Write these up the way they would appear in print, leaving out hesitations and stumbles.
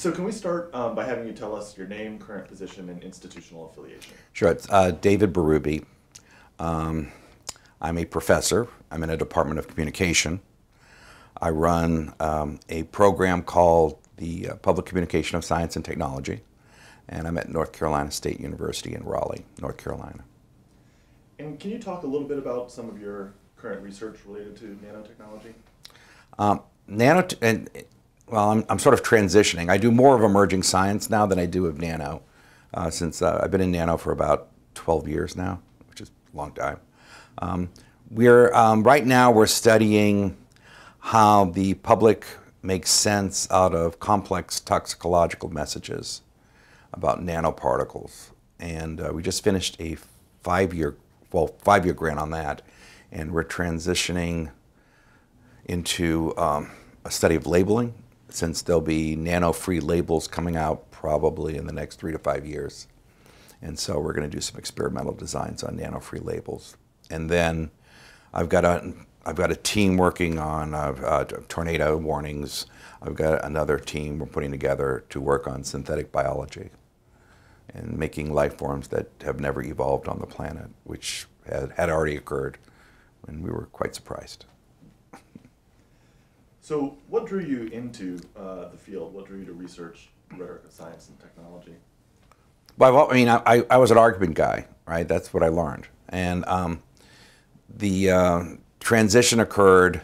So can we start by having you tell us your name, current position, and institutional affiliation? Sure. It's David Berube. I'm a professor. I'm in a Department of Communication. I run a program called the Public Communication of Science and Technology, and I'm at North Carolina State University in Raleigh, North Carolina. And can you talk a little bit about some of your current research related to nanotechnology? Well, I'm sort of transitioning. I do more of emerging science now than I do of nano, since I've been in nano for about 12 years now, which is a long time. Right now we're studying how the public makes sense out of complex toxicological messages about nanoparticles. And we just finished a five-year grant on that, and we're transitioning into a study of labeling, since there'll be nano-free labels coming out probably in the next 3 to 5 years. And so we're going to do some experimental designs on nano-free labels. And then I've got a team working on tornado warnings. I've got another team we're putting together to work on synthetic biology and making life forms that have never evolved on the planet, which had already occurred, and we were quite surprised. So what drew you into the field? What drew you to research rhetoric of science and technology? Well, I mean, I was an argument guy, right? That's what I learned. And the transition occurred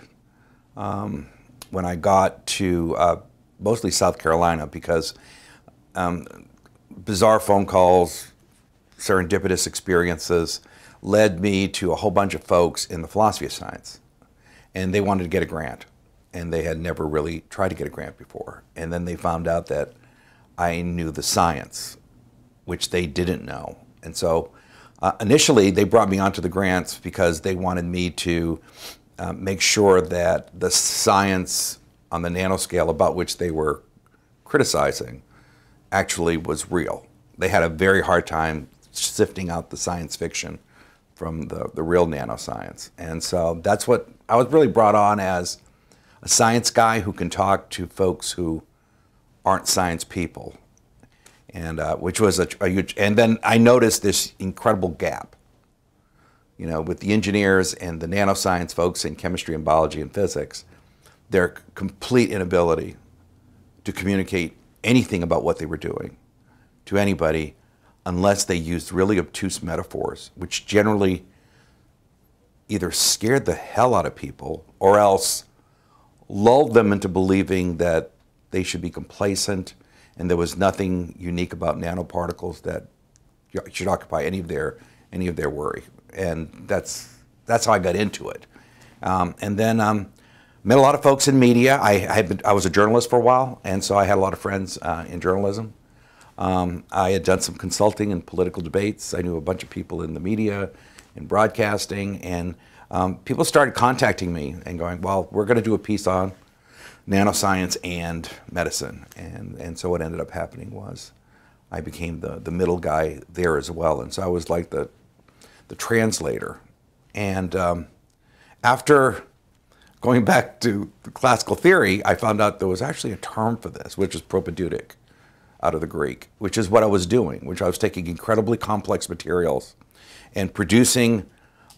when I got to mostly South Carolina, because bizarre phone calls, serendipitous experiences led me to a whole bunch of folks in the philosophy of science. And they wanted to get a grant. And they had never really tried to get a grant before. And then they found out that I knew the science, which they didn't know. And so initially they brought me onto the grants because they wanted me to make sure that the science on the nanoscale about which they were criticizing actually was real. They had a very hard time sifting out the science fiction from the real nanoscience. And so that's what I was really brought on as, a science guy who can talk to folks who aren't science people, and which was a huge. And then I noticed this incredible gap, you know, with the engineers and the nanoscience folks in chemistry and biology and physics, their complete inability to communicate anything about what they were doing to anybody unless they used really obtuse metaphors, which generally either scared the hell out of people or else lulled them into believing that they should be complacent and there was nothing unique about nanoparticles that should occupy any of their worry. And that's how I got into it. And then met a lot of folks in media. I was a journalist for a while, and so I had a lot of friends in journalism. I had done some consulting in political debates. I knew a bunch of people in the media, in broadcasting, and people started contacting me and going, well, we're going to do a piece on nanoscience and medicine. And so what ended up happening was I became the middle guy there as well. And so I was like the translator. And after going back to the classical theory, I found out there was actually a term for this, which is propaedeutic, out of the Greek, which is what I was doing, which I was taking incredibly complex materials and producing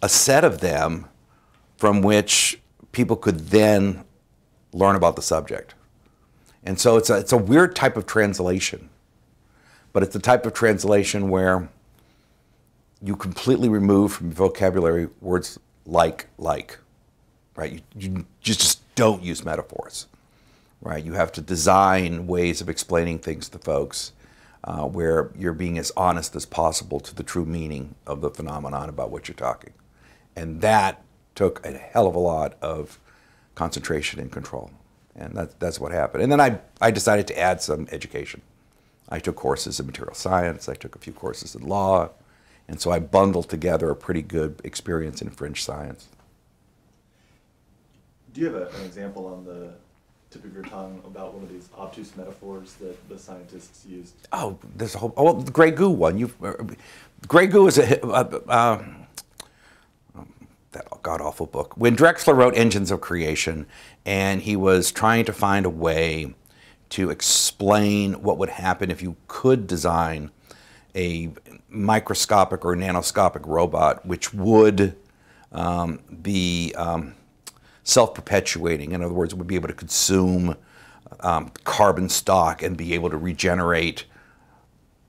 a set of them from which people could then learn about the subject. And so it's a weird type of translation, but it's the type of translation where you completely remove from vocabulary words like, right? You just don't use metaphors, right? You have to design ways of explaining things to folks where you're being as honest as possible to the true meaning of the phenomenon about what you're talking. And that took a hell of a lot of concentration and control. And that's what happened. And then I decided to add some education. I took courses in material science. I took a few courses in law. And so I bundled together a pretty good experience in fringe science. Do you have an example on the tip of your tongue about one of these obtuse metaphors that the scientists used? Oh, there's a whole, the gray goo one. Gray goo is that god-awful book. When Drexler wrote Engines of Creation, and he was trying to find a way to explain what would happen if you could design a microscopic or nanoscopic robot which would be self-perpetuating. In other words, it would be able to consume carbon stock and be able to regenerate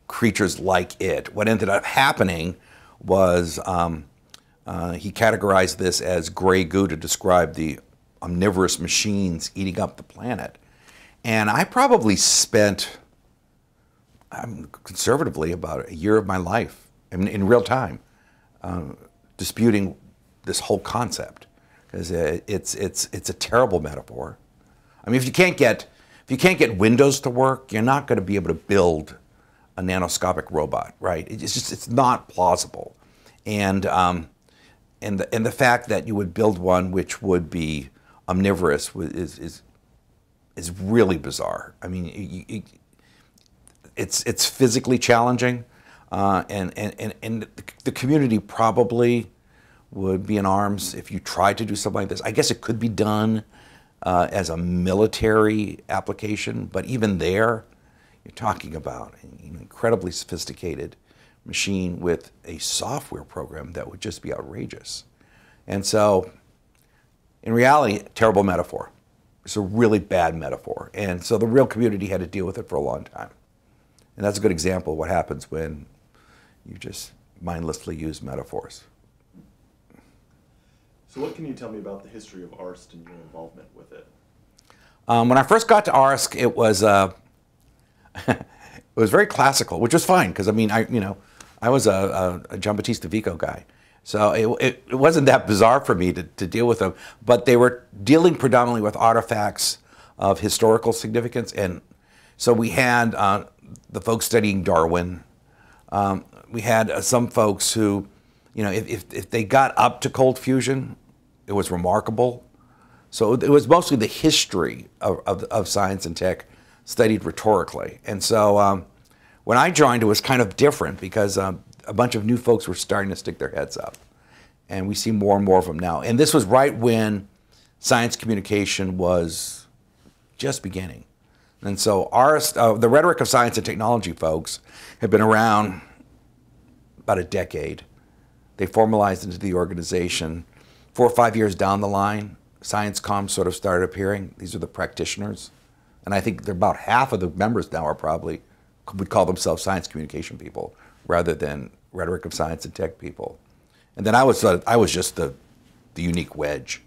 creatures like it. What ended up happening was he categorized this as gray goo to describe the omnivorous machines eating up the planet. And I probably spent, conservatively, about a year of my life in real time disputing this whole concept, because it's a terrible metaphor. I mean, if you can't get Windows to work, you're not going to be able to build a nanoscopic robot, right? It's not plausible, and the fact that you would build one which would be omnivorous is really bizarre. I mean, it's physically challenging, and the community probably would be in arms if you tried to do something like this. I guess it could be done as a military application, but even there, you're talking about an incredibly sophisticated machine with a software program that would just be outrageous. And so, in reality, terrible metaphor. It's a really bad metaphor. And so the real community had to deal with it for a long time. And that's a good example of what happens when you just mindlessly use metaphors. So what can you tell me about the history of ARST and your involvement with it? When I first got to ARST, it was it was very classical, which was fine because I mean, I was a Giambattista Vico guy, so it wasn't that bizarre for me to deal with them. But they were dealing predominantly with artifacts of historical significance, and so we had the folks studying Darwin. We had some folks who, if they got up to cold fusion, it was remarkable. So it was mostly the history of science and tech studied rhetorically. And so when I joined, it was kind of different because a bunch of new folks were starting to stick their heads up. And we see more and more of them now. And this was right when science communication was just beginning. And so the Rhetoric of Science and Technology folks have been around about a decade. They formalized into the organization. 4 or 5 years down the line, science comms sort of started appearing. These are the practitioners. And I think they're about half of the members now are probably, would call themselves science communication people rather than rhetoric of science and tech people. And then I was just the unique wedge,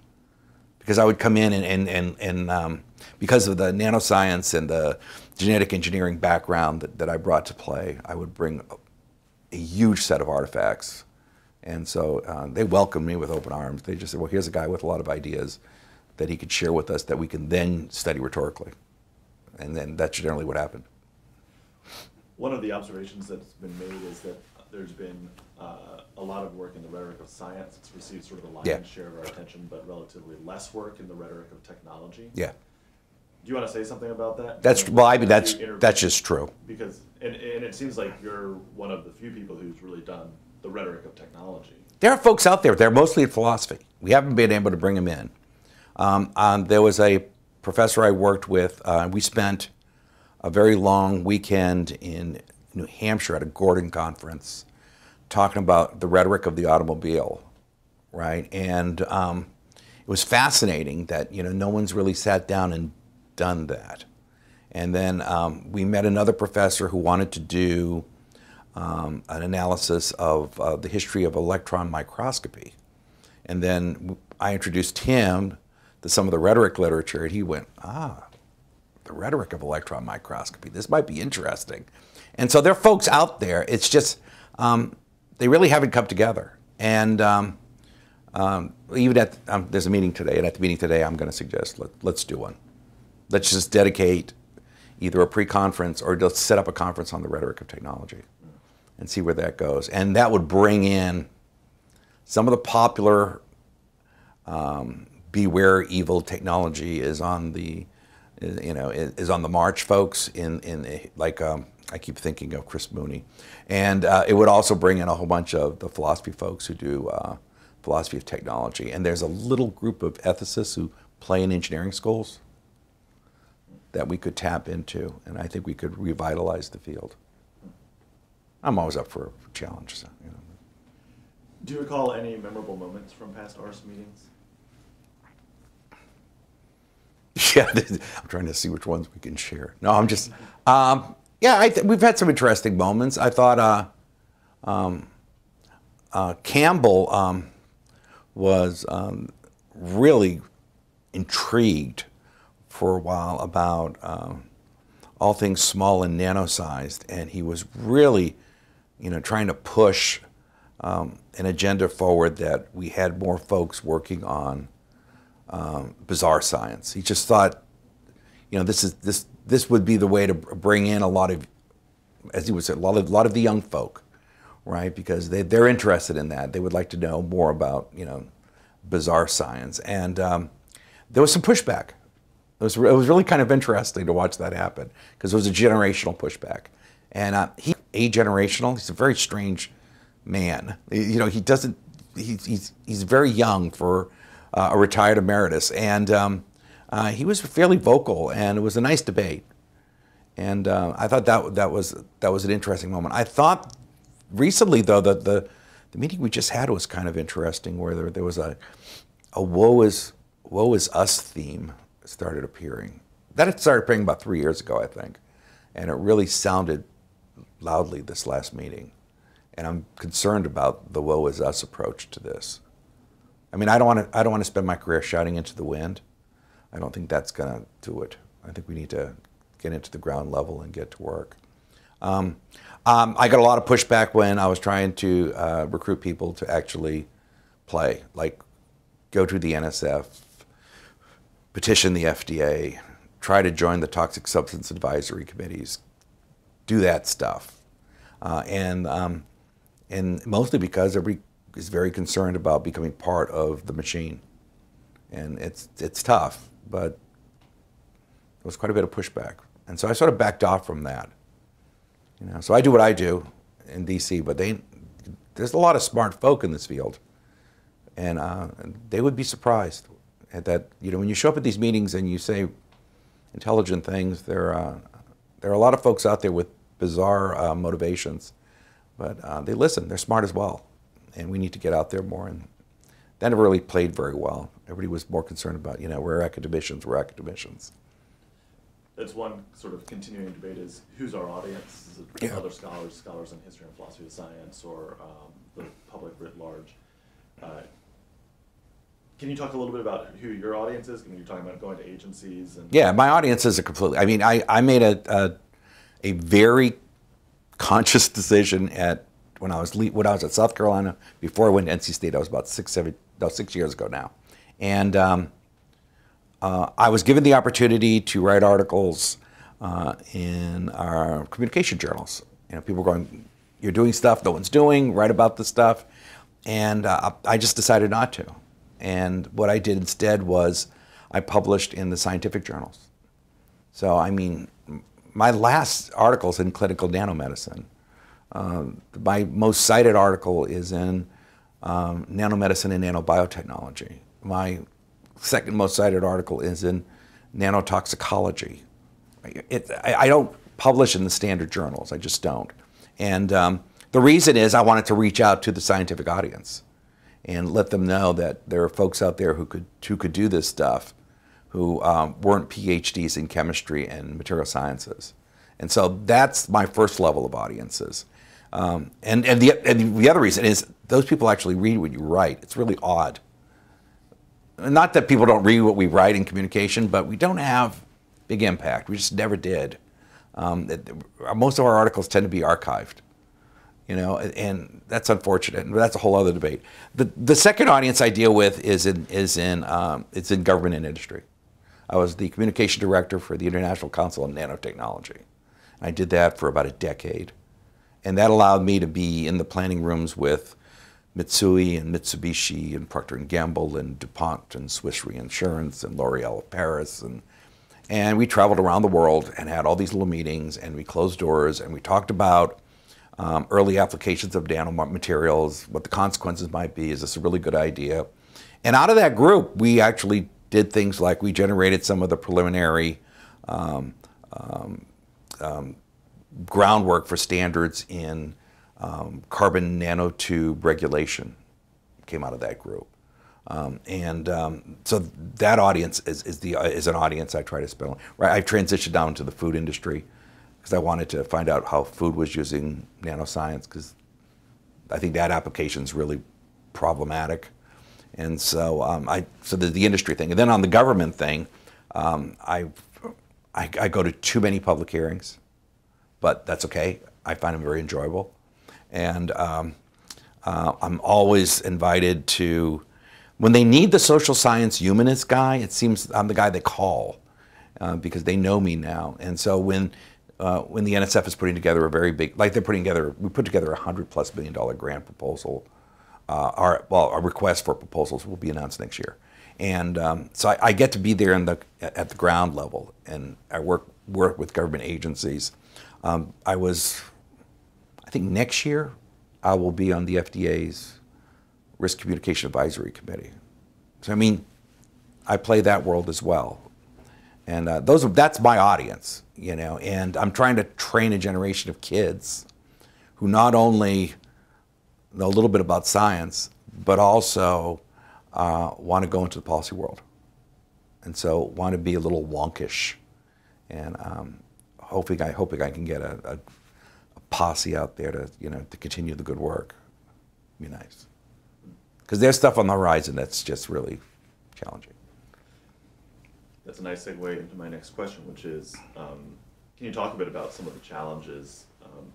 because I would come in and because of the nanoscience and the genetic engineering background that I brought to play, I would bring a huge set of artifacts. And so they welcomed me with open arms. They just said, well, here's a guy with a lot of ideas that he could share with us that we can then study rhetorically. And then that's generally what happened. One of the observations that's been made is that there's been a lot of work in the rhetoric of science. It's received sort of the lion's share of our attention, but relatively less work in the rhetoric of technology. Yeah. Do you want to say something about that? That's just true. Because and it seems like you're one of the few people who's really done the rhetoric of technology. There are folks out there. They're mostly in philosophy. We haven't been able to bring them in. There was a professor I worked with. We spent a very long weekend in New Hampshire at a Gordon conference talking about the rhetoric of the automobile, right? And it was fascinating that no one's really sat down and done that. And then we met another professor who wanted to do an analysis of the history of electron microscopy. And then I introduced him to some of the rhetoric literature, and he went, the rhetoric of electron microscopy, this might be interesting. And so there are folks out there, it's just, they really haven't come together. And even at, there's a meeting today, and at the meeting today I'm going to suggest, let's do one. Let's just dedicate either a pre-conference or let's set up a conference on the rhetoric of technology and see where that goes. And that would bring in some of the popular beware evil technology is on the, is on the march folks like I keep thinking of Chris Mooney. And it would also bring in a whole bunch of the philosophy folks who do philosophy of technology. And there's a little group of ethicists who play in engineering schools. that we could tap into, and I think we could revitalize the field. I'm always up for a challenge. So, you know. Do you recall any memorable moments from past ARST meetings? Yeah, I'm trying to see which ones we can share. No, I'm just, yeah, we've had some interesting moments. I thought Campbell was really intrigued for a while about all things small and nano-sized, and he was really, you know, trying to push an agenda forward that we had more folks working on bizarre science. He just thought, you know, this would be the way to bring in a lot of, as he would say, a lot of the young folk, right? Because they're interested in that. They would like to know more about, you know, bizarre science. And there was some pushback. It was really kind of interesting to watch that happen because it was a generational pushback. And he's a very strange man. You know, he's very young for a retired emeritus, and he was fairly vocal, and it was a nice debate. And I thought that was an interesting moment. I thought recently, though, that the meeting we just had was kind of interesting, where there was a woe is us theme started appearing. That had started appearing about 3 years ago, I think, and it really sounded loudly this last meeting. And I'm concerned about the woe is us approach to this. I mean, I don't want to spend my career shouting into the wind. I don't think that's going to do it. I think we need to get into the ground level and get to work. I got a lot of pushback when I was trying to recruit people to actually play, like go to the NSF, petition the FDA, try to join the toxic substance advisory committees, do that stuff. And mostly because everybody is very concerned about becoming part of the machine. And it's tough, but there was quite a bit of pushback. And so I sort of backed off from that. You know, so I do what I do in DC, but there's a lot of smart folk in this field. And they would be surprised at that, you know, when you show up at these meetings and you say intelligent things, there are a lot of folks out there with bizarre motivations, but they listen, they're smart as well. And we need to get out there more, and that never really played very well. Everybody was more concerned about, you know, we're academicians. That's one sort of continuing debate is who's our audience? Is it other scholars in history and philosophy of science, or the public writ large? Can you talk a little bit about who your audience is? I mean, you're talking about going to agencies. And yeah, my audience is I mean, I made a very conscious decision when I was at South Carolina, before I went to NC State. I was about 6 years ago now. And I was given the opportunity to write articles in our communication journals. You know, people were going, you're doing stuff no one's doing, write about this stuff. And I just decided not to. And what I did instead was I published in the scientific journals. So, I mean, my last article's in Clinical Nanomedicine. My most cited article is in Nanomedicine and Nanobiotechnology. My second most cited article is in Nanotoxicology. I don't publish in the standard journals, I just don't. And the reason is I wanted to reach out to the scientific audience and let them know that there are folks out there who could do this stuff, who weren't PhDs in chemistry and material sciences. And so that's my first level of audiences. And the other reason is those people actually read what you write. It's really odd. Not that people don't read what we write in communication, but we don't have big impact. We just never did. Most of our articles tend to be archived, you know, and that's unfortunate. That's a whole other debate. The second audience I deal with is in government and industry. I was the communication director for the International Council on Nanotechnology. I did that for about a decade. And that allowed me to be in the planning rooms with Mitsui and Mitsubishi and Procter & Gamble and DuPont and Swiss Reinsurance and L'Oreal of Paris. And we traveled around the world and had all these little meetings, and we closed doors and we talked about early applications of nanomaterials, what the consequences might be, is this a really good idea? And out of that group, we actually did things like we generated some of the preliminary groundwork for standards in carbon nanotube regulation came out of that group. So that audience is an audience I try to spend on. Right, I've transitioned down to the food industry because I wanted to find out how food was using nanoscience, because I think that application is really problematic. And so so the industry thing, and then on the government thing, I go to too many public hearings, but that's okay. I find them very enjoyable, and I'm always invited to. When they need the social science humanist guy, it seems I'm the guy they call because they know me now. And so when the NSF is putting together a very big, like we put together $100+ million grant proposal. A request for proposals will be announced next year, and so I get to be there at the ground level, and I work with government agencies. I think next year I will be on the FDA's Risk Communication Advisory Committee. So I mean, I play that world as well, and that's my audience, you know. And I'm trying to train a generation of kids who not only know a little bit about science, but also want to go into the policy world, and so want to be a little wonkish, and hoping I can get a posse out there to continue the good work. Be nice. Because there's stuff on the horizon that's just really challenging. That's a nice segue into my next question, which is, can you talk a bit about some of the challenges,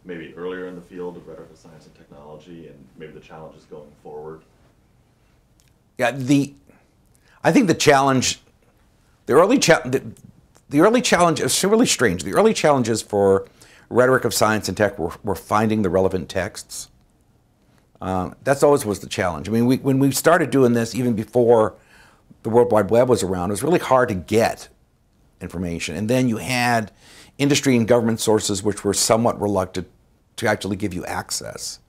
maybe earlier in the field of rhetoric of science and technology, and maybe the challenges going forward? Yeah, I think the challenge, the early challenge is really strange. The early challenges for rhetoric of science and tech were finding the relevant texts. That's always was the challenge. I mean, when we started doing this, even before the World Wide Web was around, it was really hard to get information. And then you had industry and government sources which were somewhat reluctant to actually give you access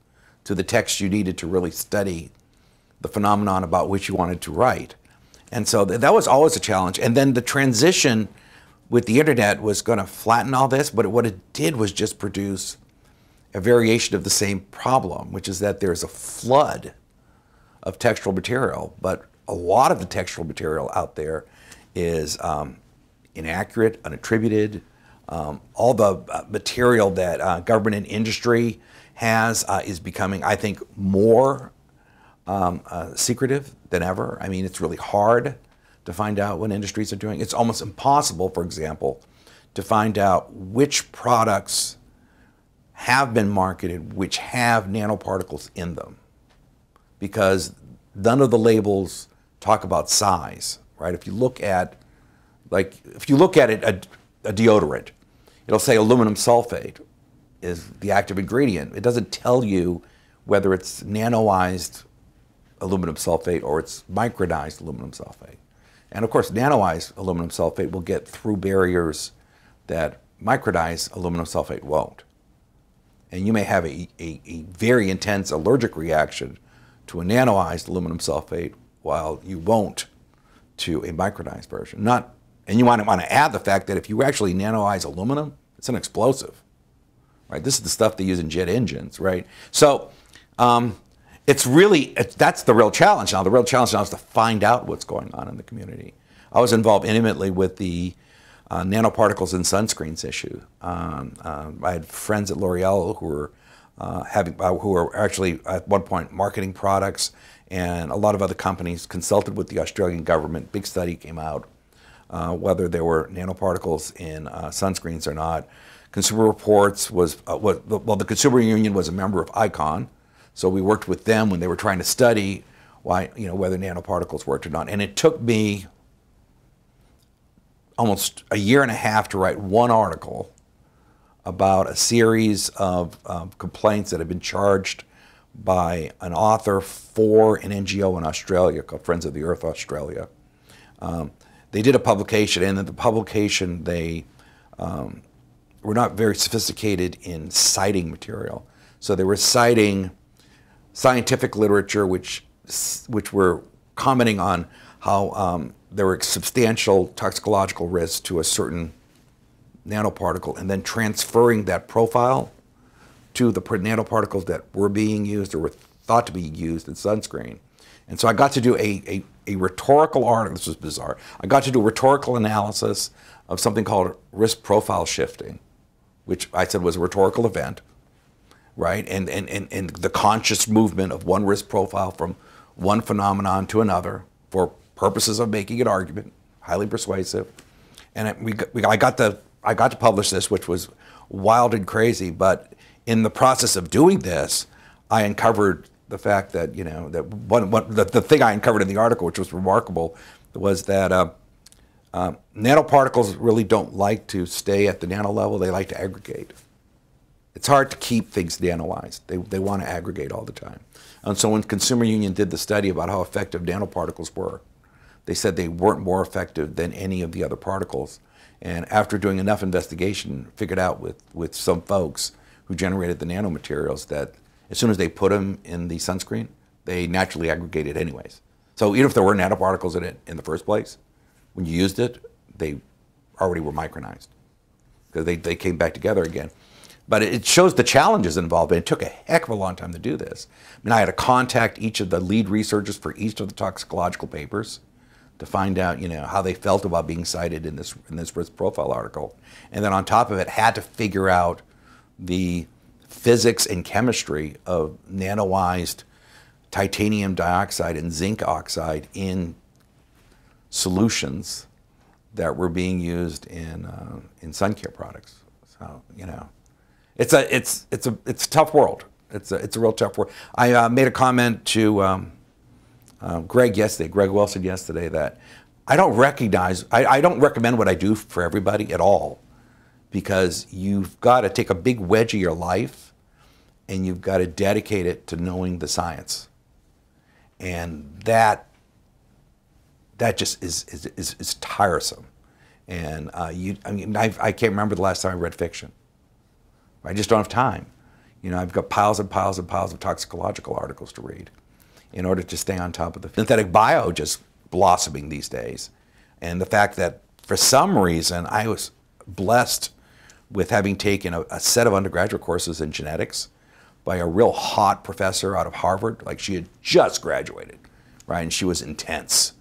to the text you needed to really study the phenomenon about which you wanted to write. And so that was always a challenge. And then the transition with the internet was going to flatten all this, but what it did was just produce a variation of the same problem, which is that there's a flood of textual material, but a lot of the textual material out there is inaccurate, unattributed. All the material that government and industry has is becoming, I think, more secretive than ever. I mean, it's really hard to find out what industries are doing. It's almost impossible, for example, to find out which products have been marketed which have nanoparticles in them, because none of the labels talk about size, right? If you look at a deodorant, it'll say aluminum sulfate is the active ingredient. It doesn't tell you whether it's nanoized aluminum sulfate or it's micronized aluminum sulfate. And of course, nanoized aluminum sulfate will get through barriers that micronized aluminum sulfate won't. And you may have a very intense allergic reaction to a nanoized aluminum sulfate while you won't to a micronized version. And you want to add the fact that if you actually nanoize aluminum, it's an explosive, right? This is the stuff they use in jet engines, right? So that's the real challenge now. The real challenge now is to find out what's going on in the community. I was involved intimately with the nanoparticles in sunscreens issue. I had friends at L'Oreal who were actually at one point marketing products, and a lot of other companies consulted with the Australian government. Big study came out whether there were nanoparticles in sunscreens or not. Consumer Reports the Consumer Union was a member of ICON, so we worked with them when they were trying to study whether nanoparticles worked or not. And it took me almost a year and a half to write one article about a series of complaints that have been charged by an author for an NGO in Australia called Friends of the Earth Australia. They did a publication, and in the publication they were not very sophisticated in citing material. So they were citing scientific literature which were commenting on how there were substantial toxicological risks to a certain nanoparticle and then transferring that profile to the nanoparticles that were being used or were thought to be used in sunscreen. And so I got to do a rhetorical article. This was bizarre. I got to do a rhetorical analysis of something called risk profile shifting, which I said was a rhetorical event, right? And the conscious movement of one risk profile from one phenomenon to another for purposes of making an argument, highly persuasive. And I got to publish this, which was wild and crazy. But in the process of doing this, I uncovered the fact that, you know, that the thing I uncovered in the article, which was remarkable, was that nanoparticles really don't like to stay at the nano level. They like to aggregate. It's hard to keep things nanoized. They want to aggregate all the time. And so when Consumer Union did the study about how effective nanoparticles were, they said they weren't more effective than any of the other particles. And after doing enough investigation, figured out with some folks who generated the nanomaterials that as soon as they put them in the sunscreen, they naturally aggregated anyways. So even if there were nanoparticles in it in the first place, when you used it, they already were micronized because they came back together again. But it shows the challenges involved, and it took a heck of a long time to do this. I mean, I had to contact each of the lead researchers for each of the toxicological papers to find out, you know, how they felt about being cited in this risk profile article. And then on top of it, had to figure out the physics and chemistry of nanoized titanium dioxide and zinc oxide in solutions that were being used in sun care products. So, you know, it's a tough world. It's a real tough world. I made a comment to Greg Wilson yesterday, that I don't recommend what I do for everybody at all, because you've got to take a big wedge of your life and you've got to dedicate it to knowing the science, and that just is tiresome. And I mean, I can't remember the last time I read fiction. I just don't have time. You know, I've got piles and piles and piles of toxicological articles to read in order to stay on top of the synthetic bio just blossoming these days. And the fact that for some reason I was blessed with having taken a set of undergraduate courses in genetics by a real hot professor out of Harvard. Like, she had just graduated, right? And she was intense.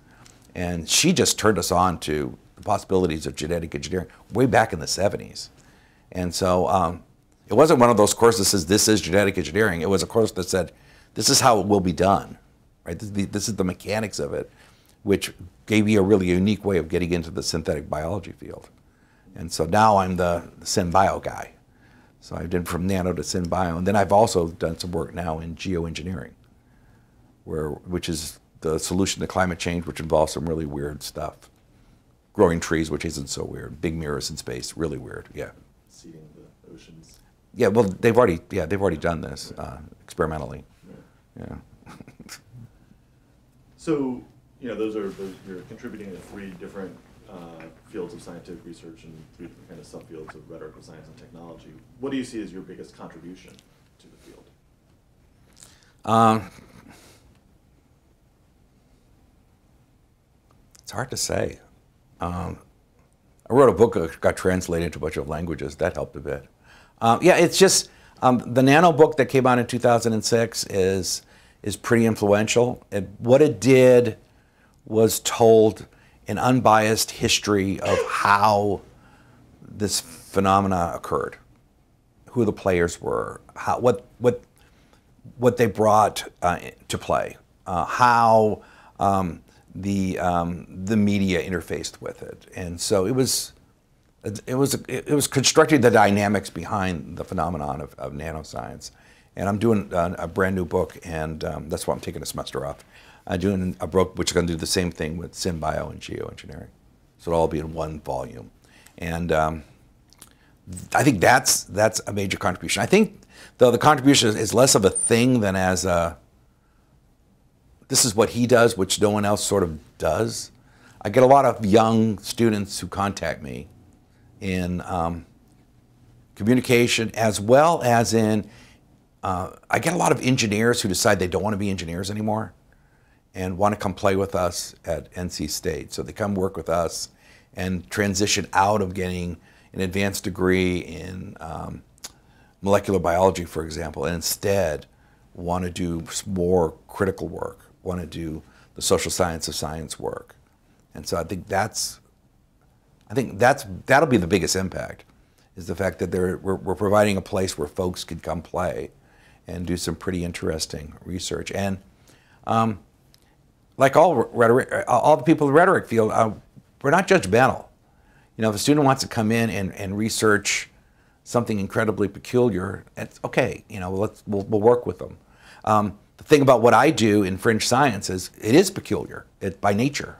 And she just turned us on to the possibilities of genetic engineering way back in the 70s. And so it wasn't one of those courses that says this is genetic engineering. It was a course that said this is how it will be done, right? This is the mechanics of it, which gave me a really unique way of getting into the synthetic biology field. And so now I'm the syn bio guy. So I did from nano to syn bio. And then I've also done some work now in geoengineering, which is the solution to climate change, which involves some really weird stuff. Growing trees, which isn't so weird. Big mirrors in space, really weird, yeah. Seeding the oceans. Yeah, well, they've already done this experimentally. Yeah. So, you know, you're contributing to 3 different fields of scientific research and 3 different kind of subfields of rhetorical science and technology. What do you see as your biggest contribution to the field? It's hard to say. I wrote a book that got translated into a bunch of languages. That helped a bit. Yeah, it's just the nano book that came out in 2006 is pretty influential. What it did was told an unbiased history of how this phenomena occurred, who the players were, what they brought to play, how the media interfaced with it, and so it was constructing the dynamics behind the phenomenon of nanoscience. And I'm doing a brand new book, and that's why I'm taking a semester off. I'm doing a book which is going to do the same thing with syn bio and geoengineering. So it'll all be in one volume. And I think that's a major contribution. I think, though, the contribution is less of a thing than as this is what he does, which no one else sort of does. I get a lot of young students who contact me in communication, as well as in, I get a lot of engineers who decide they don't want to be engineers anymore and want to come play with us at NC State. So they come work with us and transition out of getting an advanced degree in molecular biology, for example, and instead want to do more critical work, want to do the social science of science work. And so I think that'll be the biggest impact, is the fact that we're providing a place where folks can come play and do some pretty interesting research. And like all rhetoric, all the people in the rhetoric field, we're not judgmental. You know, if a student wants to come in and research something incredibly peculiar, it's okay. You know, we'll work with them. The thing about what I do in fringe science is it is peculiar by nature.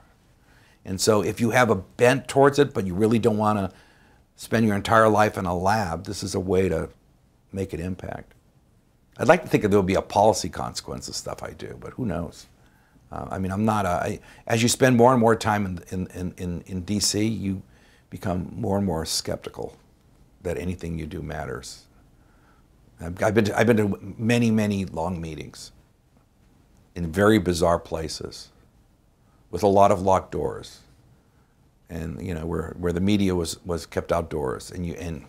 And so if you have a bent towards it, but you really don't want to spend your entire life in a lab, this is a way to make an impact. I'd like to think that there'll be a policy consequence of stuff I do, but who knows? I mean, I'm not as you spend more and more time in DC, you become more and more skeptical that anything you do matters. I've been to many, many long meetings in very bizarre places with a lot of locked doors, and you know where the media was kept outdoors, and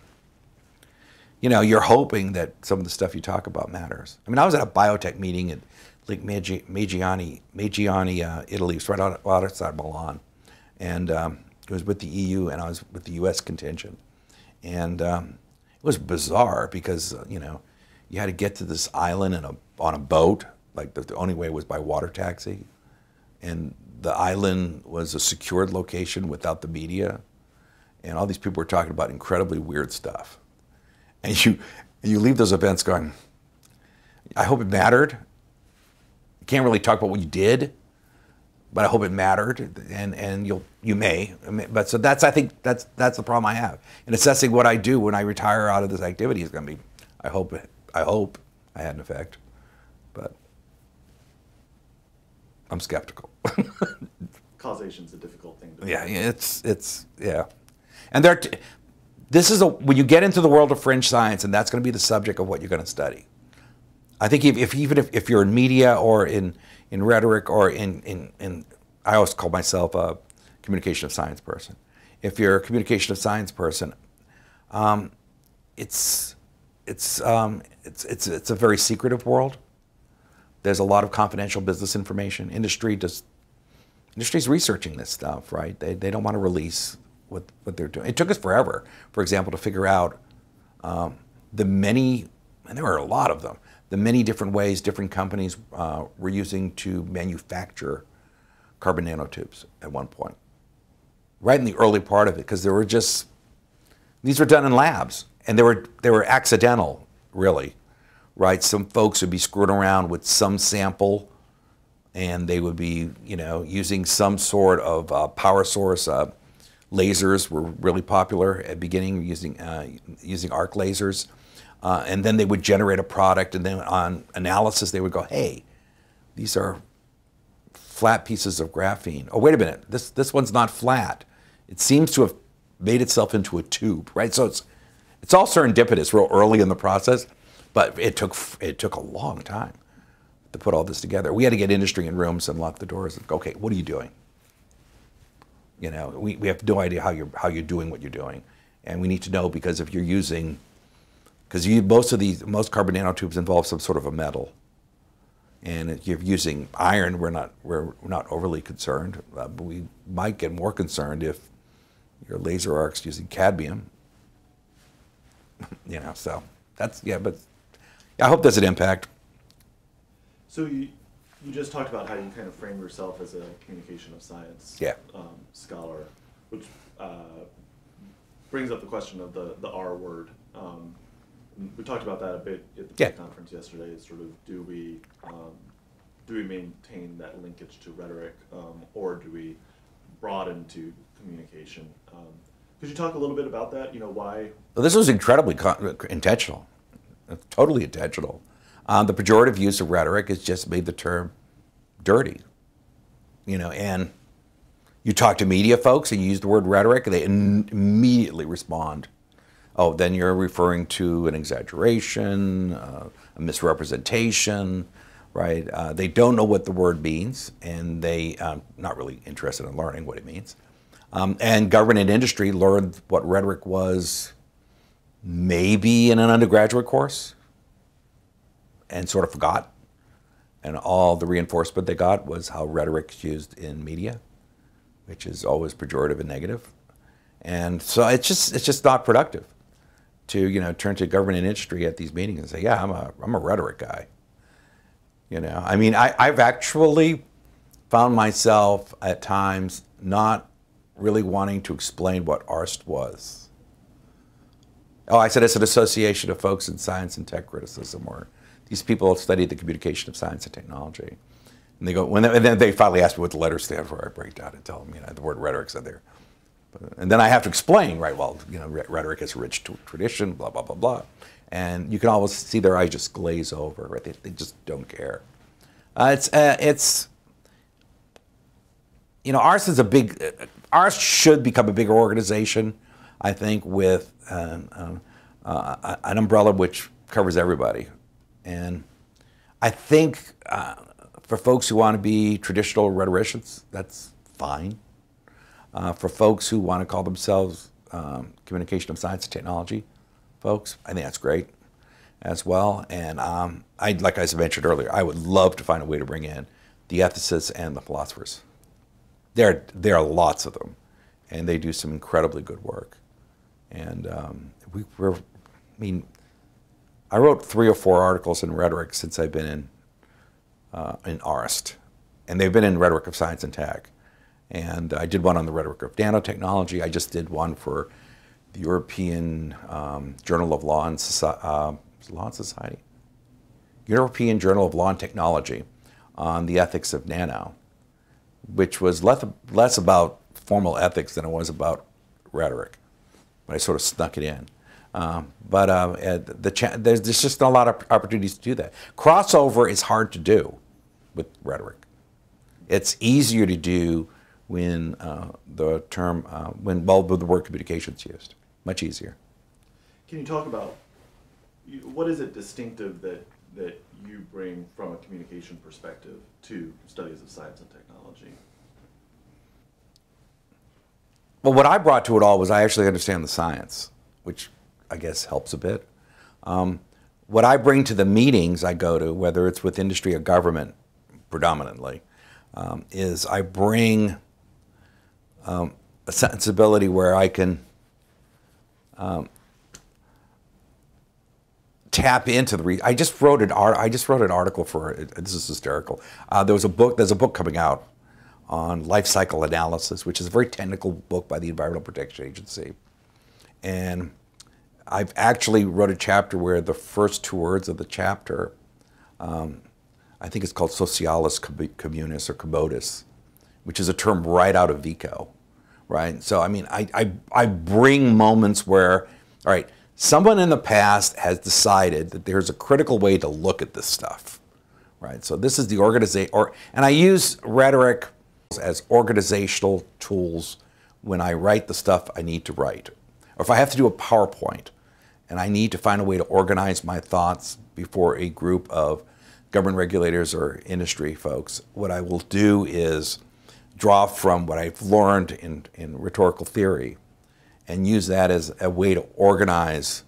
you know you're hoping that some of the stuff you talk about matters. I mean, I was at a biotech meeting at Lake Maggiani, Italy. It's right outside Milan, and it was with the EU, and I was with the U.S. contingent, and it was bizarre because you know you had to get to this island on a boat. Like the only way was by water taxi, and the island was a secured location without the media, and all these people were talking about incredibly weird stuff. And you leave those events going, I hope it mattered. You can't really talk about what you did, but I hope it mattered, and you may. But so I think that's the problem I have. And assessing what I do when I retire out of this activity is going to be, I hope I had an effect, but I'm skeptical. Causation's a difficult thing to do. Yeah, it's yeah. And this is when you get into the world of fringe science, and that's going to be the subject of what you're going to study. I think even if you're in media or in rhetoric or in I always call myself a communication of science person. If you're a communication of science person, it's a very secretive world. There's a lot of confidential business information. Industry's researching this stuff, right? They don't want to release what they're doing. It took us forever, for example, to figure out the many, and there were a lot of them, the many different ways different companies were using to manufacture carbon nanotubes at one point. Right in the early part of it, because these were done in labs, and they were accidental, really. Right, some folks would be screwing around with some sample, and they would be, you know, using some sort of power source. Lasers were really popular at the beginning, using arc lasers, and then they would generate a product, and then on analysis they would go, "Hey, these are flat pieces of graphene. Oh, wait a minute, this one's not flat. It seems to have made itself into a tube." Right, so it's all serendipitous, real early in the process. But it took a long time to put all this together. We had to get industry in rooms and lock the doors and go, okay, what are you doing? You know, we have no idea how you're doing what you're doing, and we need to know, because if you're using, most carbon nanotubes involve some sort of a metal, and if you're using iron, we're not overly concerned. But we might get more concerned if your laser arc's using cadmium. You know, so that's but. I hope there's an impact. So you just talked about how you kind of frame yourself as a communication of science scholar, which brings up the question of the R word. We talked about that a bit at the conference yesterday. Is sort of do we maintain that linkage to rhetoric, or do we broaden to communication? Could you talk a little bit about that? You know, why? Well, this was incredibly intentional. It's totally intentional. The pejorative use of rhetoric has just made the term dirty. You know, and you talk to media folks and you use the word rhetoric, and they immediately respond. Oh, then you're referring to an exaggeration, a misrepresentation, right? They don't know what the word means, and they not really interested in learning what it means. And government and industry learned what rhetoric was maybe in an undergraduate course and sort of forgot. And all the reinforcement they got was how rhetoric's used in media, which is always pejorative and negative. And so it's just not productive to turn to government and industry at these meetings and say, yeah, I'm a rhetoric guy. I mean, I've actually found myself at times not really wanting to explain what ARST was. Oh, I said it's an association of folks in science and tech criticism, where these people study the communication of science and technology. And they go, and then they finally ask me what the letters stand for. I break down and tell them, the word rhetoric's in there. And then I have to explain, right, well, rhetoric is a rich tradition, blah, blah, blah, blah. And you can always see their eyes just glaze over, right? They just don't care. ARST is a big, ARST should become a bigger organization, I think, with an umbrella which covers everybody. And I think for folks who want to be traditional rhetoricians, that's fine. For folks who want to call themselves communication of science and technology folks, I think that's great as well. And like I mentioned earlier, I would love to find a way to bring in the ethicists and the philosophers. There are lots of them, and they do some incredibly good work. And I wrote 3 or 4 articles in rhetoric since I've been in ARST, and they've been in Rhetoric of Science and Tech. And I did one on the Rhetoric of Nanotechnology. I just did one for the European Journal of Law and Society, European Journal of Law and Technology, on the ethics of nano, which was less about formal ethics than it was about rhetoric. But I sort of snuck it in. There's just a lot of opportunities to do that. Crossover is hard to do with rhetoric. It's easier to do when the word communication is used. Much easier. Can you talk about what is it distinctive that you bring from a communication perspective to studies of science and technology? Well, what I brought to it all was I actually understand the science, which I guess helps a bit. What I bring to the meetings I go to, whether it's with industry or government predominantly, is I bring a sensibility where I can tap into the. I just wrote an article for. This is hysterical. There's a book coming out on life cycle analysis, which is a very technical book by the Environmental Protection Agency, and I've actually wrote a chapter where the first 2 words of the chapter, I think it's called Socialis Communis or Commodus, which is a term right out of Vico, right? So I mean, I bring moments where, all right, someone in the past has decided that there's a critical way to look at this stuff, right? So this is the organization, and I use rhetoric as organizational tools when I write the stuff I need to write. Or if I have to do a PowerPoint and I need to find a way to organize my thoughts before a group of government regulators or industry folks, what I will do is draw from what I've learned in rhetorical theory and use that as a way to organize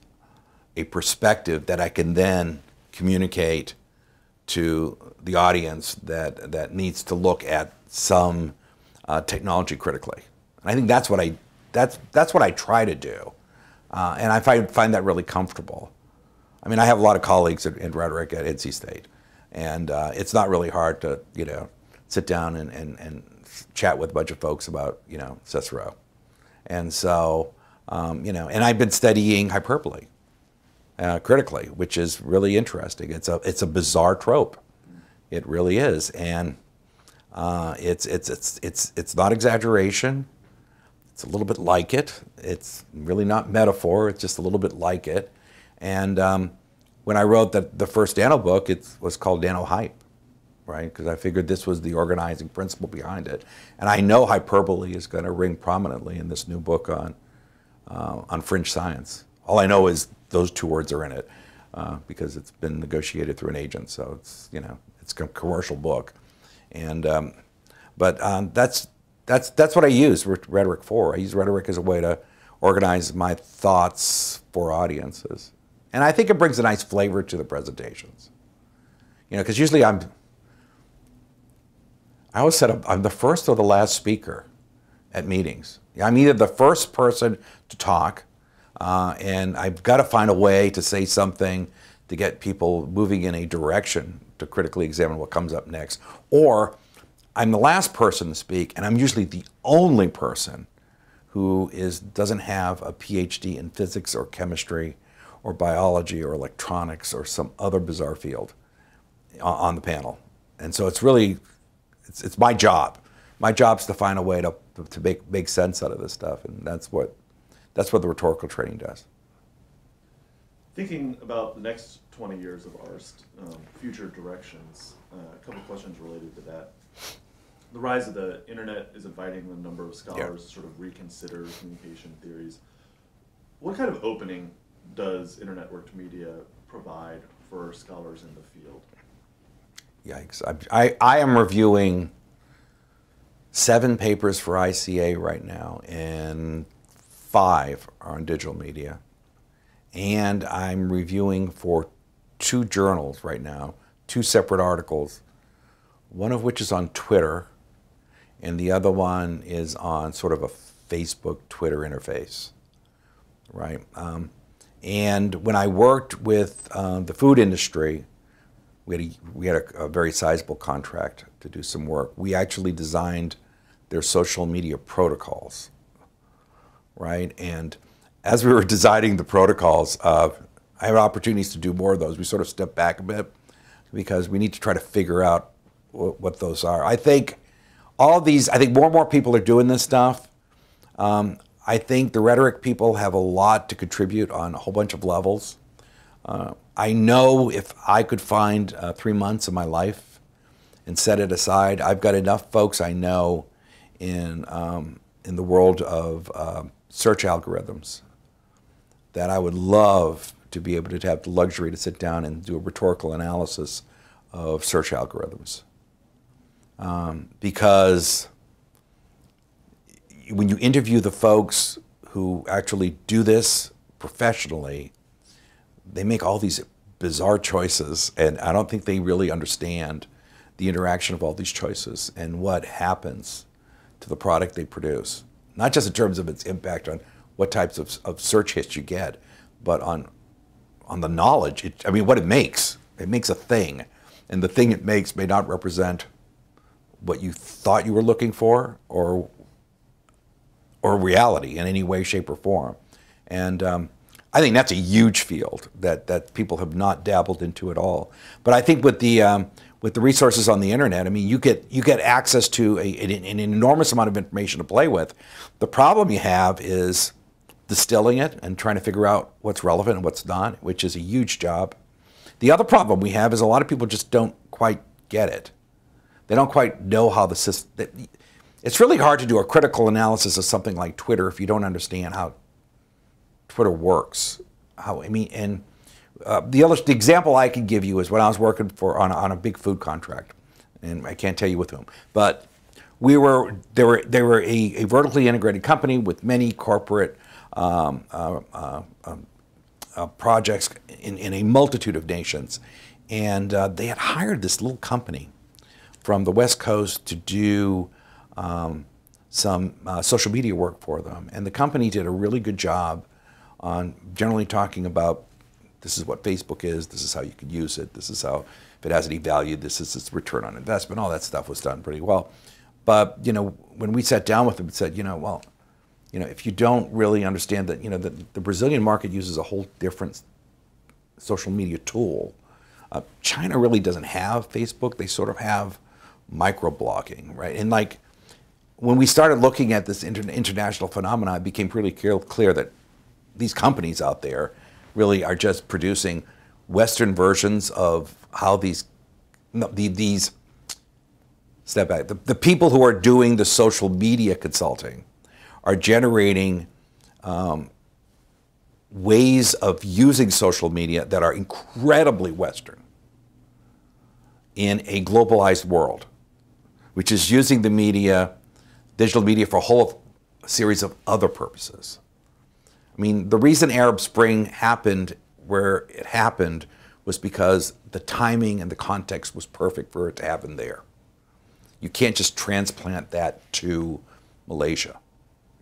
a perspective that I can then communicate to the audience that needs to look at some technology critically. And I think that's what I try to do, and I find that really comfortable. I mean, I have a lot of colleagues in rhetoric at NC State, and it's not really hard to sit down and chat with a bunch of folks about Cicero, and so and I've been studying hyperbole critically, which is really interesting. It's a bizarre trope, it really is, and it's not exaggeration. It's a little bit like it. It's really not metaphor. It's just a little bit like it. And when I wrote the first Nano book, it was called Nano Hype, right? Because I figured this was the organizing principle behind it. And I know hyperbole is going to ring prominently in this new book on fringe science. All I know is those 2 words are in it because it's been negotiated through an agent. So it's it's a commercial book. And but that's that's what I use rhetoric for. I use rhetoric as a way to organize my thoughts for audiences. And I think it brings a nice flavor to the presentations. Because usually I always said I'm the first or the last speaker at meetings. I'm either the first person to talk, and I've got to find a way to say something to get people moving in a direction to critically examine what comes up next, or I'm the last person to speak, and I'm usually the only person who doesn't have a PhD in physics or chemistry or biology or electronics or some other bizarre field on the panel. And so it's really, it's my job. My job's to find a way to make sense out of this stuff, and that's what the rhetorical training does. Thinking about the next 20 years of ARST, future directions, a couple questions related to that. The rise of the internet is inviting a number of scholars to sort of reconsider communication theories. What kind of opening does internetworked media provide for scholars in the field? Yikes. I am reviewing 7 papers for ICA right now, and 5 are on digital media. And I'm reviewing for 2 journals right now, 2 separate articles, one of which is on Twitter, and the other one is on sort of a Facebook-Twitter interface, right? And when I worked with the food industry, we had a very sizable contract to do some work. We actually designed their social media protocols, right? And as we were designing the protocols, I have opportunities to do more of those. We sort of stepped back a bit because we need to try to figure out what those are. I think more and more people are doing this stuff. I think the rhetoric people have a lot to contribute on a whole bunch of levels. I know if I could find 3 months of my life and set it aside, I've got enough folks I know in the world of search algorithms that I would love to be able to have the luxury to sit down and do a rhetorical analysis of search algorithms. Because when you interview the folks who actually do this professionally, they make all these bizarre choices, and I don't think they really understand the interaction of all these choices and what happens to the product they produce. Not just in terms of its impact on what types of search hits you get, but on the knowledge. What it makes. It makes a thing, and the thing it makes may not represent what you thought you were looking for or reality in any way, shape, or form. And I think that's a huge field that people have not dabbled into at all. But I think with the resources on the internet, you get access to an enormous amount of information to play with. The problem you have is distilling it and trying to figure out what's relevant and what's not, which is a huge job. The other problem we have is a lot of people just don't quite get it. They don't quite know how the system. It's really hard to do a critical analysis of something like Twitter if you don't understand how Twitter works. The example I can give you is when I was working on a big food contract, and I can't tell you with whom, but they were a vertically integrated company with many corporate projects in a multitude of nations, and they had hired this little company from the West Coast to do some social media work for them, and the company did a really good job on generally talking about this is what Facebook is, this is how you can use it, this is how, if it has any value, this is its return on investment, all that stuff was done pretty well. But, when we sat down with them and said, if you don't really understand that, the Brazilian market uses a whole different social media tool. China really doesn't have Facebook, they sort of have microblogging, right? And when we started looking at this international phenomenon, it became pretty clear that these companies out there really are just producing Western versions of how these step back. The people who are doing the social media consulting are generating ways of using social media that are incredibly Western in a globalized world, which is using the media digital media for a whole series of other purposes. I mean, the reason Arab Spring happened where it happened was because the timing and the context was perfect for it to happen there. You can't just transplant that to Malaysia,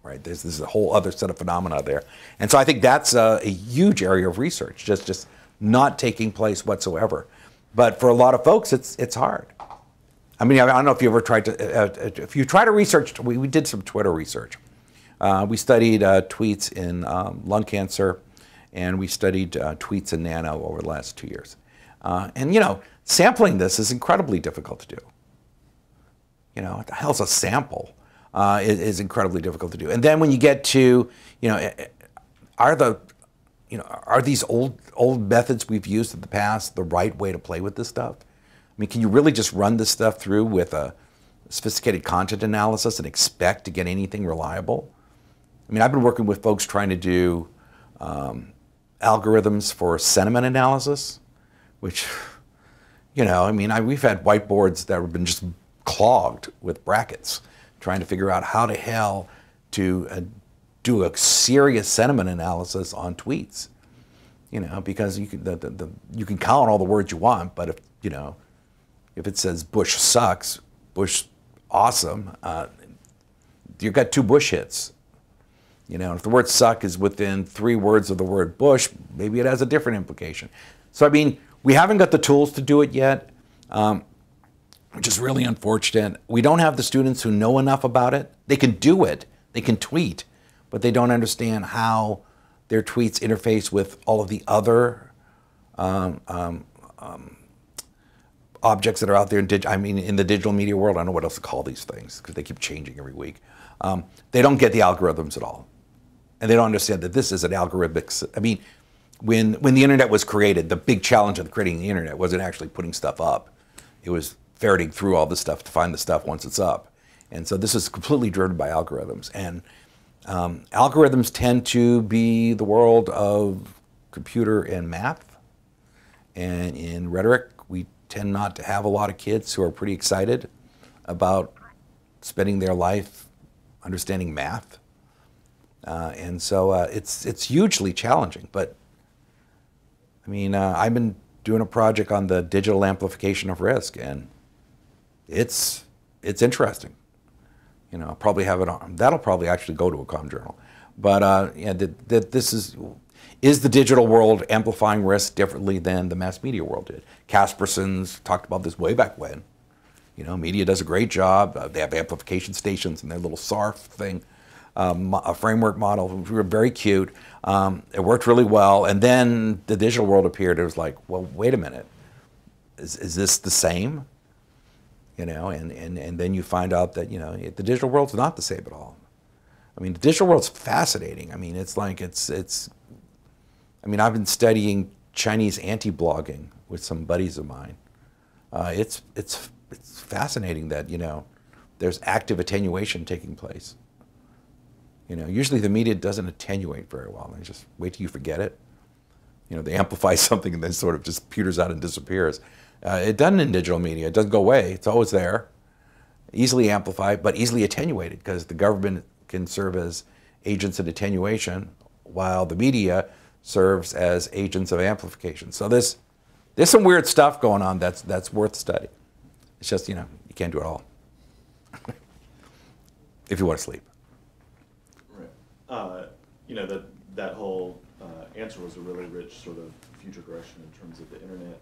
right? There's a whole other set of phenomena there. And so I think that's a huge area of research, just not taking place whatsoever. But for a lot of folks, it's hard. I mean, I don't know if you ever tried to, if you try to research, we did some Twitter research. We studied tweets in lung cancer, and we studied tweets in nano over the last 2 years. And, you know, sampling this is incredibly difficult to do. You know, what the hell's a sample? Is incredibly difficult to do. And then when you get to, you know, are these old methods we've used in the past the right way to play with this stuff? I mean, can you really just run this stuff through with a sophisticated content analysis and expect to get anything reliable? I mean, I've been working with folks trying to do algorithms for sentiment analysis, which, you know, I mean, we've had whiteboards that have been just clogged with brackets, trying to figure out how the hell to do a serious sentiment analysis on tweets. You know, because you can count all the words you want, but if it says Bush sucks, Bush awesome, you've got 2 Bush hits. You know, if the word suck is within 3 words of the word Bush, maybe it has a different implication. So I mean, we haven't got the tools to do it yet, which is really unfortunate. We don't have the students who know enough about it. They can do it, they can tweet, but they don't understand how their tweets interface with all of the other objects that are out there in the digital media world. I don't know what else to call these things because they keep changing every week. They don't get the algorithms at all. And they don't understand that this is an algorithmic, I mean, when the internet was created, the big challenge of creating the internet wasn't actually putting stuff up. It was ferreting through all the stuff to find the stuff once it's up. And so this is completely driven by algorithms. And algorithms tend to be the world of computer and math. And in rhetoric, we tend not to have a lot of kids who are pretty excited about spending their life understanding math. And so it's hugely challenging. But I mean, I've been doing a project on the digital amplification of risk, and it's interesting. You know, I'll probably have it on. That'll probably actually go to a comm journal. But yeah, this is the digital world amplifying risk differently than the mass media world did. Kasperson's talked about this way back when. You know, media does a great job. They have amplification stations and their little SARF thing, a framework model. We were very cute. It worked really well. And then the digital world appeared. It was like, well, wait a minute. Is this the same? You know, and then you find out that, you know, the digital world's not the same at all. I mean, the digital world's fascinating. I mean, it's like, I mean, I've been studying Chinese anti-blogging with some buddies of mine. It's fascinating that, you know, there's active attenuation taking place. You know, usually the media doesn't attenuate very well. They just wait till you forget it. You know, they amplify something and then sort of just peters out and disappears. It doesn't in digital media. It doesn't go away. It's always there. Easily amplified, but easily attenuated, because the government can serve as agents of attenuation while the media serves as agents of amplification. So there's some weird stuff going on that's worth study. It's just, you know, you can't do it all. If you want to sleep. Right. You know, that whole answer was a really rich sort of future direction in terms of the internet.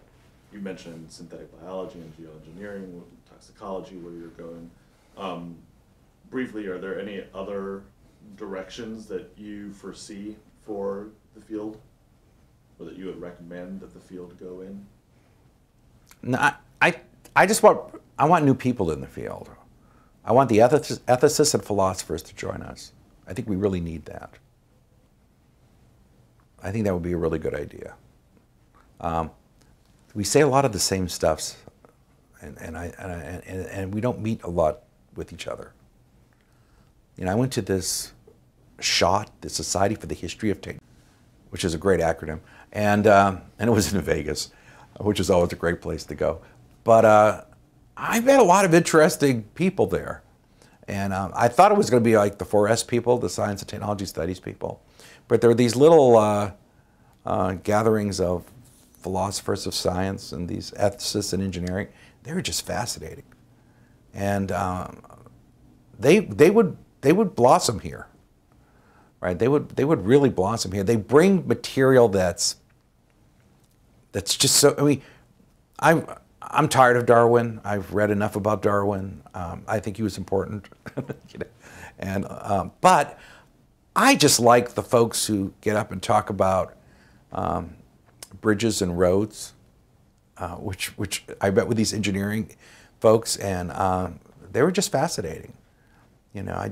You mentioned synthetic biology and geoengineering, toxicology, where you're going. Briefly, are there any other directions that you foresee for the field, or that you would recommend that the field go in? No, I want new people in the field. I want the ethicists and philosophers to join us. I think we really need that. I think that would be a really good idea. We say a lot of the same stuffs, and we don't meet a lot with each other. You know, I went to this SHOT, the Society for the History of Technology, which is a great acronym, and it was in Vegas, which is always a great place to go. But I met a lot of interesting people there, And I thought it was going to be like the 4S people, the science and technology studies people. But there were these little gatherings of philosophers of science and these ethicists in engineering. They were just fascinating. And they would blossom here, right? They would really blossom here. They bring material that's just so. I mean, I'm tired of Darwin. I've read enough about Darwin. I think he was important, you know? And but I just like the folks who get up and talk about bridges and roads, which I met with these engineering folks, and they were just fascinating. You know, I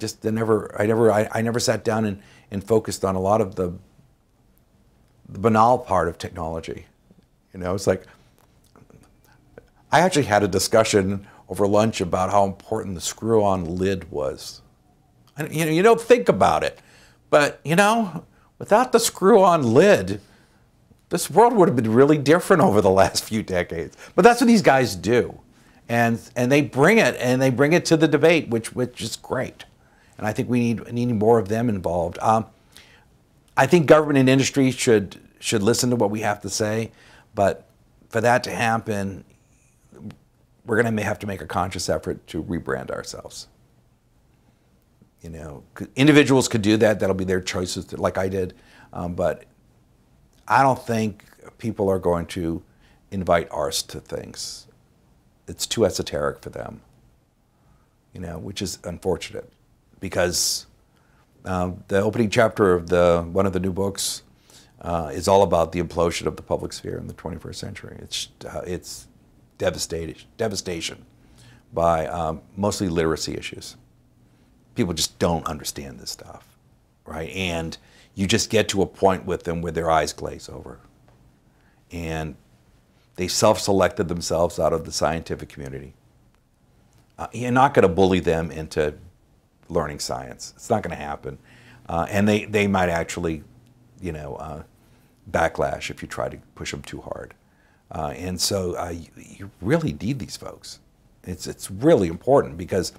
never sat down and focused on a lot of the banal part of technology. You know, it's like, I actually had a discussion over lunch about how important the screw-on lid was. And, you know, you don't think about it, but, you know, without the screw-on lid, this world would have been really different over the last few decades. But that's what these guys do. And they bring it to the debate, which is great. And I think we need more of them involved. I think government and industry should listen to what we have to say, but for that to happen, we're going to have to make a conscious effort to rebrand ourselves. You know, individuals could do that. That'll be their choices, like I did. But I don't think people are going to invite ARST to things. It's too esoteric for them, you know, which is unfortunate, because the opening chapter of one of the new books is all about the implosion of the public sphere in the 21st century. It's devastation by mostly literacy issues. People just don't understand this stuff, right? And you just get to a point with them where their eyes glaze over. And they self-selected themselves out of the scientific community. You're not going to bully them into learning science. It's not going to happen. And they might actually, you know, backlash if you try to push them too hard. And so you really need these folks. It's really important, because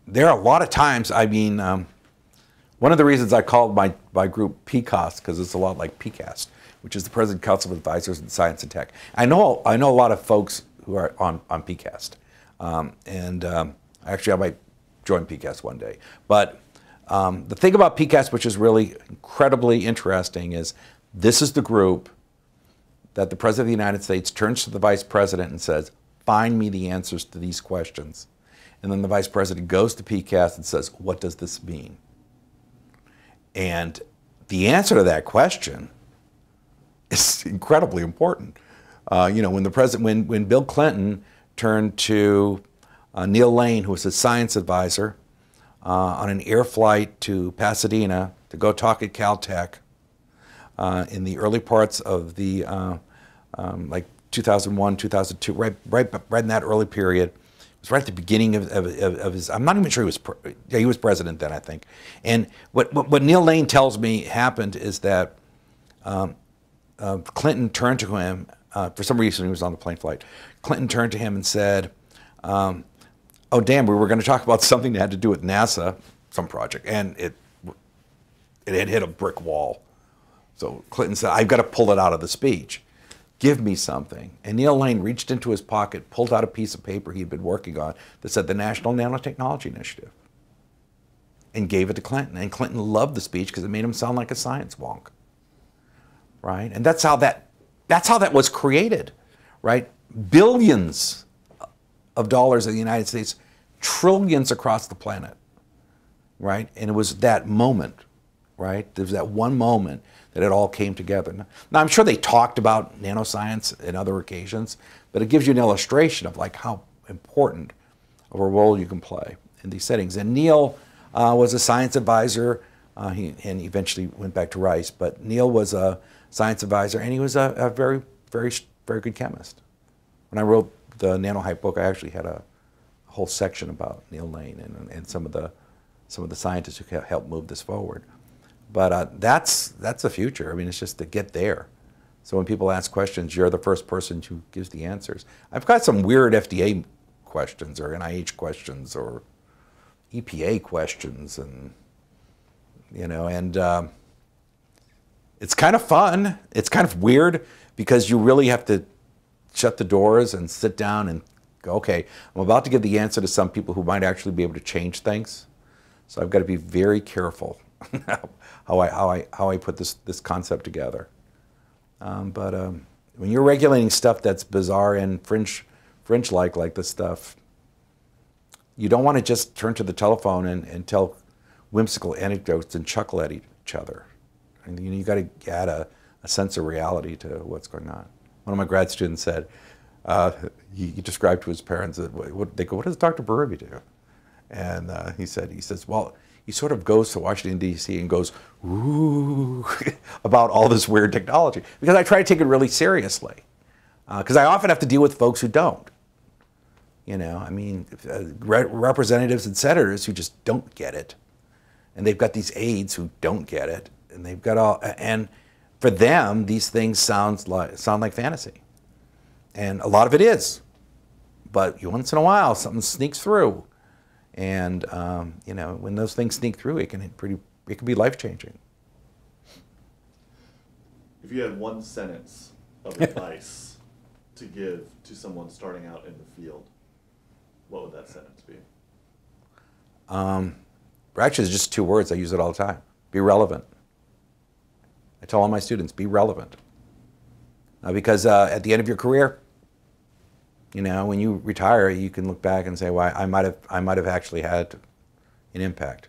there are a lot of times, I mean, one of the reasons I called my group PCAST, because it's a lot like PCAST, which is the President Council of Advisors in Science and Tech. I know a lot of folks who are on PCAST. Actually, I might join PCAST one day. But the thing about PCAST, which is really incredibly interesting, is this is the group that the President of the United States turns to the Vice President and says, find me the answers to these questions. And then the Vice President goes to PCAST and says, what does this mean? And the answer to that question is incredibly important. You know, when Bill Clinton turned to Neil Lane, who was his science advisor, on an air flight to Pasadena to go talk at Caltech in the early parts of the like 2001, 2002, right in that early period. It was right at the beginning of his. I'm not even sure he was president then, I think. And what Neil Lane tells me happened is that Clinton turned to him for some reason. He was on the plane flight. Clinton turned to him and said, "Oh damn, we were going to talk about something that had to do with NASA, some project, and it had hit a brick wall." So Clinton said, "I've got to pull it out of the speech. Give me something." And Neil Lane reached into his pocket, pulled out a piece of paper he'd been working on that said the National Nanotechnology Initiative, and gave it to Clinton. And Clinton loved the speech because it made him sound like a science wonk, right? And that's how that was created, right? Billions of dollars in the United States, trillions across the planet, right? And it was that moment, right? There was that one moment that it all came together. Now, I'm sure they talked about nanoscience in other occasions, but it gives you an illustration of like how important of a role you can play in these settings. And Neil was a science advisor, and he eventually went back to Rice, but Neil was a science advisor, and he was a very, very, very good chemist. When I wrote the NanoHype book, I actually had a whole section about Neil Lane and some of the scientists who helped move this forward. But that's the future. I mean, it's just to get there. So when people ask questions, you're the first person who gives the answers. I've got some weird FDA questions or NIH questions or EPA questions, and it's kind of fun. It's kind of weird because you really have to shut the doors and sit down and go, okay, I'm about to give the answer to some people who might actually be able to change things. So I've got to be very careful how I put this concept together. But when you're regulating stuff that's bizarre and fringe-like this stuff, you don't want to just turn to the telephone and tell whimsical anecdotes and chuckle at each other. And you got to add a sense of reality to what's going on. One of my grad students said, he described to his parents, they go, what does Dr. Berube do? And he says, well, he sort of goes to Washington, D.C. and goes, ooh, about all this weird technology. Because I try to take it really seriously. Because I often have to deal with folks who don't. Representatives and senators who just don't get it. And they've got these aides who don't get it. And they've got and for them, these things sound like fantasy. And a lot of it is. But once in a while, something sneaks through. And when those things sneak through, it can be life-changing. If you had one sentence of advice to give to someone starting out in the field, what would that sentence be? Actually, it's just 2 words. I use it all the time. Be relevant. I tell all my students, be relevant. Because at the end of your career, when you retire, you can look back and say, well, I might have actually had an impact.